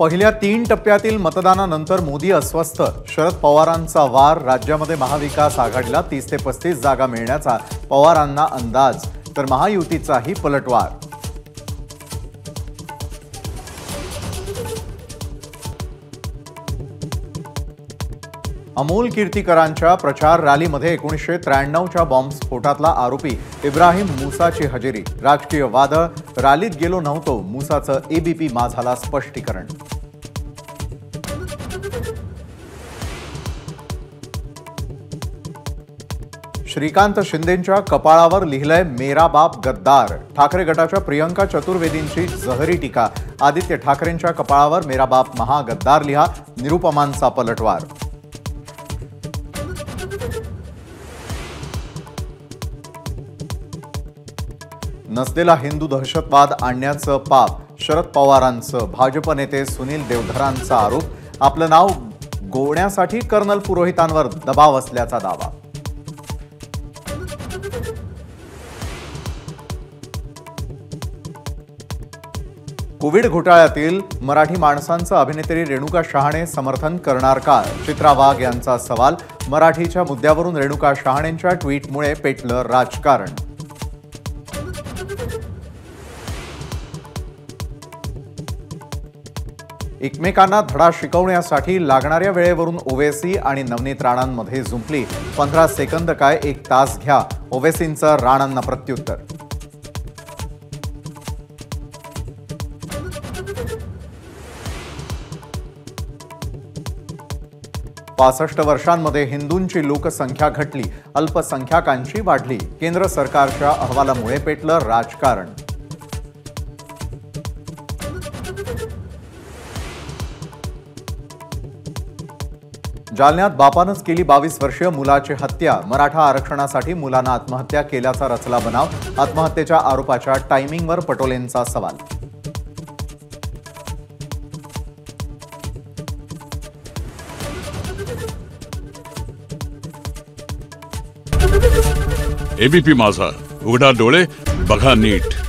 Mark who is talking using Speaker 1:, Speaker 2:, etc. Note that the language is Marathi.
Speaker 1: पहिल्या 3 टप्प्यातील मतदानानंतर मोदी अस्वस्थ. शरद पवारांचा वार. राज्यामध्ये महाविकास आघाडीला 30 ते 35 जागा मिळण्याचा पवारांना अंदाज, तर महायुतीचाही पलटवार. अमोल कीर्तीकरांच्या प्रचार रॅलीमध्ये 1993च्या बॉम्बस्फोटातला आरोपी इब्राहिम मुसाची हजेरी. राजकीय वादळ. रॅलीत गेलो नव्हतो, मुसाचं एबीपी माझाला स्पष्टीकरण. श्रीकांत शिंदेंच्या कपाळावर लिहिलंय मेरा बाप गद्दार. ठाकरे गटाच्या प्रियंका चतुर्वेदींची जहरी टीका. आदित्य ठाकरेंच्या कपाळावर मेरा बाप महागद्दार लिहा. निरुपमांचा पलटवार. नसलेला हिंदू दहशतवाद आणण्याचं पाप. शरद पवारांचं. भाजप नेते सुनील देवधरांचा आरोप. आपलं नाव गोवण्यासाठी कर्नल पुरोहितांवर दबाव असल्याचा दावा. कोविड घोटाळ्यातील मराठी माणसांचं अभिनेत्री रेणुका शहाणे समर्थन करणार का? चित्रा वाघ यांचा सवाल. मराठीच्या मुद्द्यावरून रेणुका शहाणेंच्या ट्विटमुळे पेटलं राजकारण. एकमेकांना धडा शिकवण्यासाठी लागणाऱ्या वेळेवरून ओवेसी आणि नवनीत राणांमध्ये जुंपली. 15 सेकंद काय 1 तास घ्या, ओवेसींचं राणांना प्रत्युत्तर. पासष्ट वर्षांमध्ये हिंदूंची लोकसंख्या घटली, अल्पसंख्याकांची वाढली. केंद्र सरकारच्या अहवालामुळे पेटलं राजकारण. जालन्यात बापानंच केली 22 वर्षीय मुलाची हत्या. मराठा आरक्षणासाठी मुलानं आत्महत्या केल्याचा रचला बनाव. आत्महत्येच्या आरोपाच्या टायमिंगवर पटोलेंचा सवाल.
Speaker 2: एबीपी माझा, उघडा डोळे बघा नीट.